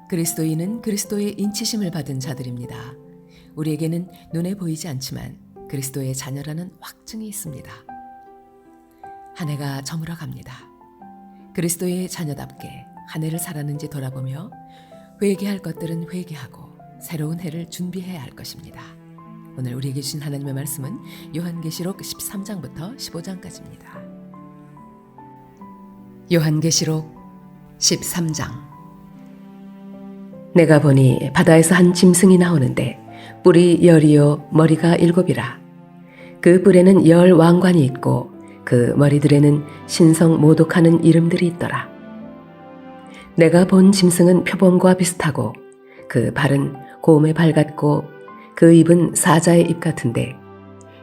그리스도인은 그리스도의 인치심을 받은 자들입니다. 우리에게는 눈에 보이지 않지만 그리스도의 자녀라는 확증이 있습니다. 한 해가 저물어 갑니다. 그리스도의 자녀답게 한 해를 살았는지 돌아보며 회개할 것들은 회개하고 새로운 해를 준비해야 할 것입니다. 오늘 우리에게 주신 하나님의 말씀은 요한계시록 13장부터 15장까지입니다. 요한계시록 13장. 내가 보니 바다에서 한 짐승이 나오는데 뿔이 10이요 머리가 7이라. 그 뿔에는 10 왕관이 있고 그 머리들에는 신성 모독하는 이름들이 있더라. 내가 본 짐승은 표범과 비슷하고 그 발은 곰의 발 같고 그 입은 사자의 입 같은데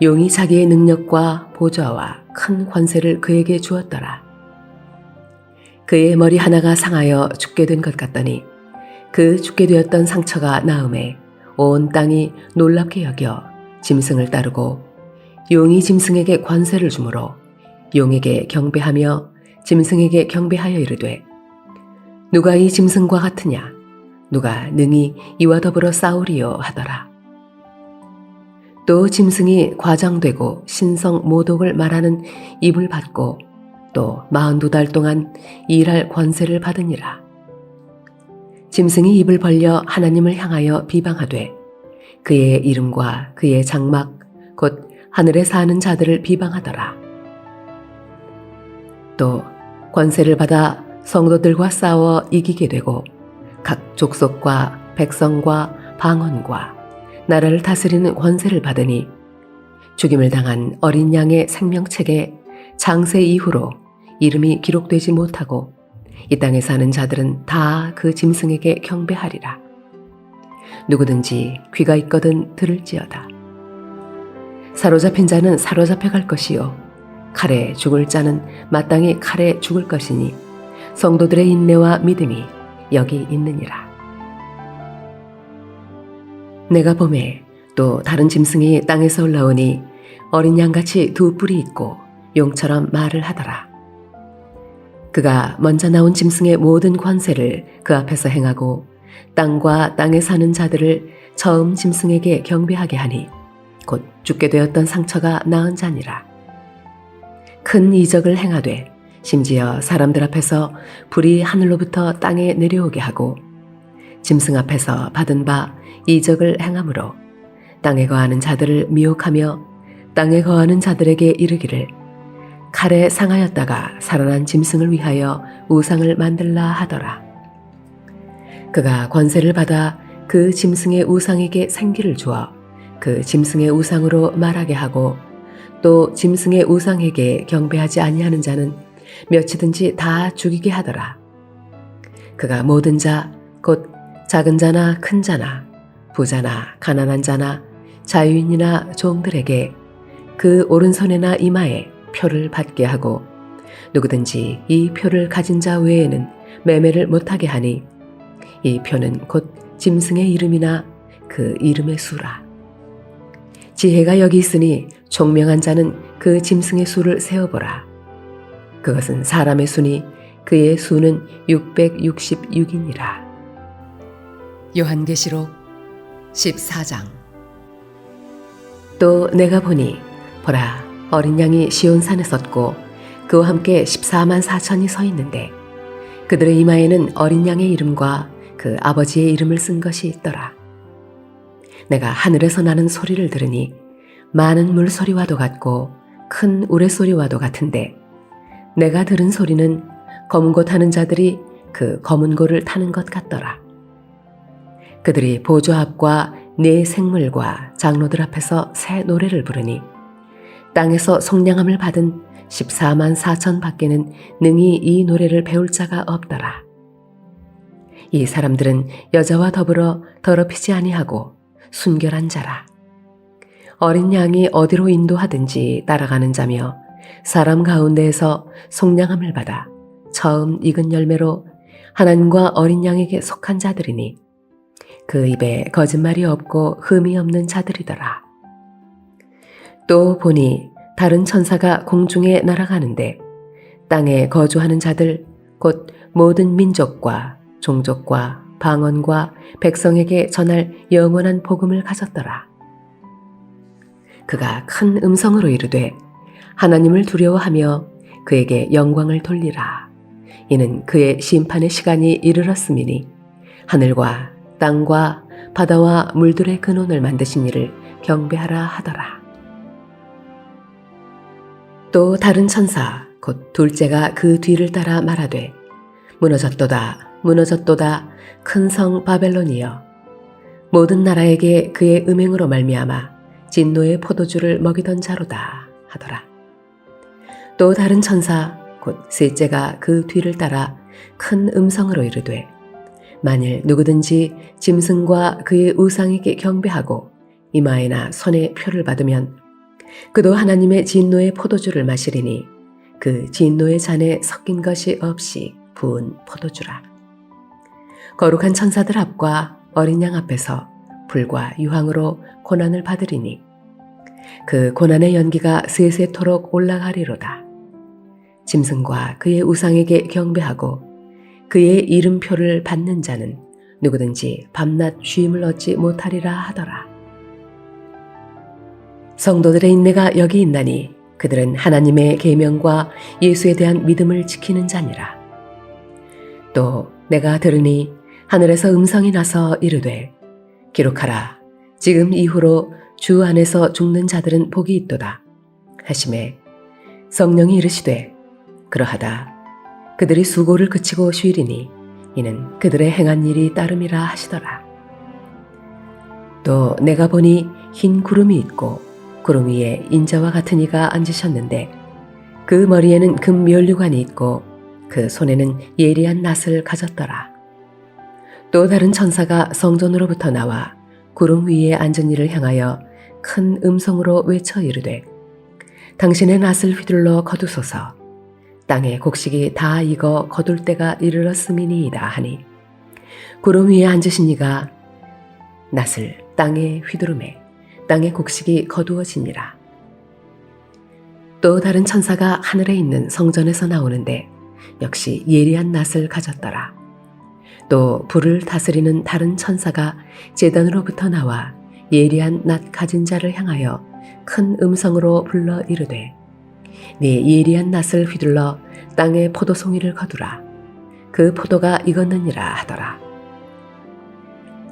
용이 자기의 능력과 보좌와 큰 권세를 그에게 주었더라. 그의 머리 하나가 상하여 죽게 된 것 같더니 그 죽게 되었던 상처가 나음에 온 땅이 놀랍게 여겨 짐승을 따르고 용이 짐승에게 권세를 주므로 용에게 경배하며 짐승에게 경배하여 이르되 누가 이 짐승과 같으냐 누가 능히 이와 더불어 싸우리요 하더라. 또 짐승이 과장되고 신성 모독을 말하는 입을 받고 또 42달 동안 일할 권세를 받으니라. 짐승이 입을 벌려 하나님을 향하여 비방하되 그의 이름과 그의 장막 곧 하늘에 사는 자들을 비방하더라. 또 권세를 받아 성도들과 싸워 이기게 되고 각 족속과 백성과 방언과 나라를 다스리는 권세를 받으니 죽임을 당한 어린 양의 생명책에 장세 이후로 이름이 기록되지 못하고 이 땅에 사는 자들은 다 그 짐승에게 경배하리라. 누구든지 귀가 있거든 들을지어다. 사로잡힌 자는 사로잡혀 갈 것이요 칼에 죽을 자는 마땅히 칼에 죽을 것이니 성도들의 인내와 믿음이 여기 있느니라. 내가 보매 또 다른 짐승이 땅에서 올라오니 어린 양같이 두 뿔이 있고 용처럼 말을 하더라. 그가 먼저 나온 짐승의 모든 권세를 그 앞에서 행하고 땅과 땅에 사는 자들을 처음 짐승에게 경배하게 하니 곧 죽게 되었던 상처가 나은 자니라. 큰 이적을 행하되 심지어 사람들 앞에서 불이 하늘로부터 땅에 내려오게 하고 짐승 앞에서 받은 바 이적을 행함으로 땅에 거하는 자들을 미혹하며 땅에 거하는 자들에게 이르기를 칼에 상하였다가 살아난 짐승을 위하여 우상을 만들라 하더라. 그가 권세를 받아 그 짐승의 우상에게 생기를 주어 그 짐승의 우상으로 말하게 하고 또 짐승의 우상에게 경배하지 아니하는 자는 몇이든지 다 죽이게 하더라. 그가 모든 자 곧 작은 자나 큰 자나 부자나 가난한 자나 자유인이나 종들에게 그 오른손이나 이마에 표를 받게 하고 누구든지 이 표를 가진 자 외에는 매매를 못하게 하니 이 표는 곧 짐승의 이름이나 그 이름의 수라. 지혜가 여기 있으니 총명한 자는 그 짐승의 수를 세어보라. 그것은 사람의 수니 그의 수는 666이니라. 요한계시록 14장. 또 내가 보니 보라 어린 양이 시온산에 섰고 그와 함께 14만 4천이 서 있는데 그들의 이마에는 어린 양의 이름과 그 아버지의 이름을 쓴 것이 있더라. 내가 하늘에서 나는 소리를 들으니 많은 물소리와도 같고 큰 우레소리와도 같은데 내가 들은 소리는 검은 고 타는 자들이 그 검은 고를 타는 것 같더라. 그들이 보좌 앞과 네 생물과 장로들 앞에서 새 노래를 부르니 땅에서 속량함을 받은 14만 4천 밖에는 능히 이 노래를 배울 자가 없더라. 이 사람들은 여자와 더불어 더럽히지 아니하고 순결한 자라. 어린 양이 어디로 인도하든지 따라가는 자며 사람 가운데에서 속량함을 받아 처음 익은 열매로 하나님과 어린 양에게 속한 자들이니 그 입에 거짓말이 없고 흠이 없는 자들이더라. 또 보니 다른 천사가 공중에 날아가는데 땅에 거주하는 자들 곧 모든 민족과 종족과 방언과 백성에게 전할 영원한 복음을 가졌더라. 그가 큰 음성으로 이르되 하나님을 두려워하며 그에게 영광을 돌리라. 이는 그의 심판의 시간이 이르렀음이니 하늘과 땅과 바다와 물들의 근원을 만드신 이를 경배하라 하더라. 또 다른 천사 곧 둘째가 그 뒤를 따라 말하되 무너졌도다 무너졌도다 큰 성 바벨론이여 모든 나라에게 그의 음행으로 말미암아 진노의 포도주를 먹이던 자로다 하더라. 또 다른 천사 곧 셋째가 그 뒤를 따라 큰 음성으로 이르되 만일 누구든지 짐승과 그의 우상에게 경배하고 이마에나 손에 표를 받으면 그도 하나님의 진노의 포도주를 마시리니 그 진노의 잔에 섞인 것이 없이 부은 포도주라. 거룩한 천사들 앞과 어린 양 앞에서 불과 유황으로 고난을 받으리니 그 고난의 연기가 세세토록 올라가리로다. 짐승과 그의 우상에게 경배하고 그의 이름표를 받는 자는 누구든지 밤낮 쉼을 얻지 못하리라 하더라. 성도들의 인내가 여기 있나니 그들은 하나님의 계명과 예수에 대한 믿음을 지키는 자니라. 또 내가 들으니 하늘에서 음성이 나서 이르되 기록하라. 지금 이후로 주 안에서 죽는 자들은 복이 있도다 하시매 성령이 이르시되 그러하다. 그들이 수고를 그치고 쉬리니 이는 그들의 행한 일이 따름이라 하시더라. 또 내가 보니 흰 구름이 있고 구름 위에 인자와 같은 이가 앉으셨는데 그 머리에는 금 면류관이 있고 그 손에는 예리한 낫을 가졌더라. 또 다른 천사가 성전으로부터 나와 구름 위에 앉은 이를 향하여 큰 음성으로 외쳐 이르되 당신의 낫을 휘둘러 거두소서. 땅의 곡식이 다 익어 거둘 때가 이르렀음이니이다 하니 구름 위에 앉으신 이가 낫을 땅에 휘두르매 땅의 곡식이 거두어지니라. 또 다른 천사가 하늘에 있는 성전에서 나오는데 역시 예리한 낫을 가졌더라. 또 불을 다스리는 다른 천사가 제단으로부터 나와 예리한 낫 가진 자를 향하여 큰 음성으로 불러 이르되 네 예리한 낫을 휘둘러 땅의 포도송이를 거두라. 그 포도가 익었느니라 하더라.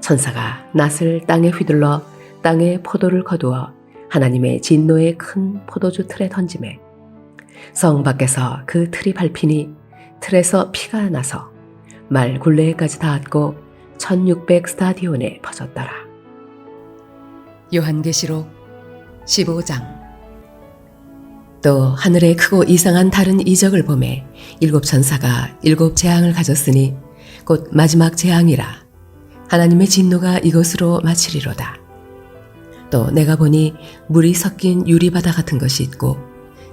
천사가 낫을 땅에 휘둘러 땅의 포도를 거두어 하나님의 진노의 큰 포도주 틀에 던지매 성 밖에서 그 틀이 밟히니 틀에서 피가 나서 말 굴레에까지 닿았고 1600 스타디온에 퍼졌더라. 요한계시록 15장. 또 하늘에 크고 이상한 다른 이적을 보매 7 천사가 7 재앙을 가졌으니 곧 마지막 재앙이라. 하나님의 진노가 이것으로 마치리로다. 또 내가 보니 물이 섞인 유리바다 같은 것이 있고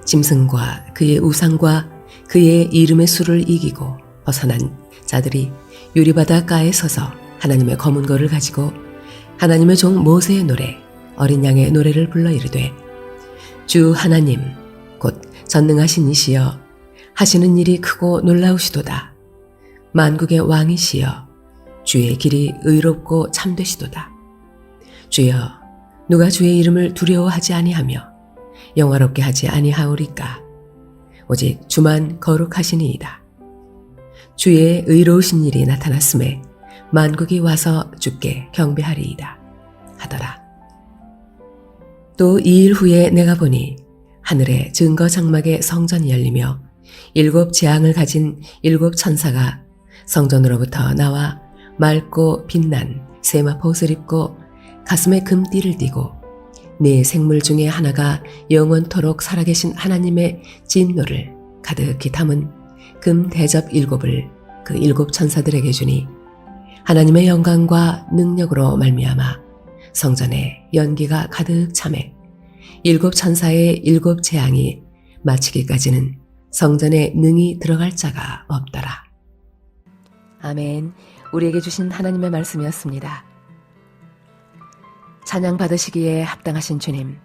짐승과 그의 우상과 그의 이름의 수를 이기고 벗어난 자들이 유리바다가에 서서 하나님의 검은 거를 가지고 하나님의 종 모세의 노래 어린 양의 노래를 불러 이르되 주 하나님 곧 전능하신 이시여 하시는 일이 크고 놀라우시도다. 만국의 왕이시여 주의 길이 의롭고 참되시도다. 주여 누가 주의 이름을 두려워하지 아니하며 영화롭게 하지 아니하오리까. 오직 주만 거룩하시니이다. 주의 의로우신 일이 나타났음에 만국이 와서 주께 경배하리이다 하더라. 또 2일 후에 내가 보니 하늘의 증거 장막의 성전이 열리며 7 재앙을 가진 7 천사가 성전으로부터 나와 맑고 빛난 세마포 옷을 입고 가슴에 금띠를 띠고 네 생물 중에 하나가 영원토록 살아계신 하나님의 진노를 가득히 담은 금 대접 7을 그 7 천사들에게 주니 하나님의 영광과 능력으로 말미암아 성전에 연기가 가득 차매 7 천사의 7 재앙이 마치기까지는 성전에 능히 들어갈 자가 없더라. 아멘. 우리에게 주신 하나님의 말씀이었습니다. 찬양 받으시기에 합당하신 주님,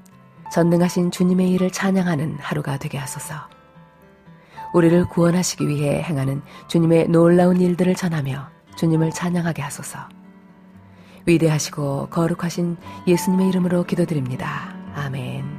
전능하신 주님의 일을 찬양하는 하루가 되게 하소서. 우리를 구원하시기 위해 행하는 주님의 놀라운 일들을 전하며 주님을 찬양하게 하소서. 위대하시고 거룩하신 예수님의 이름으로 기도드립니다. 아멘.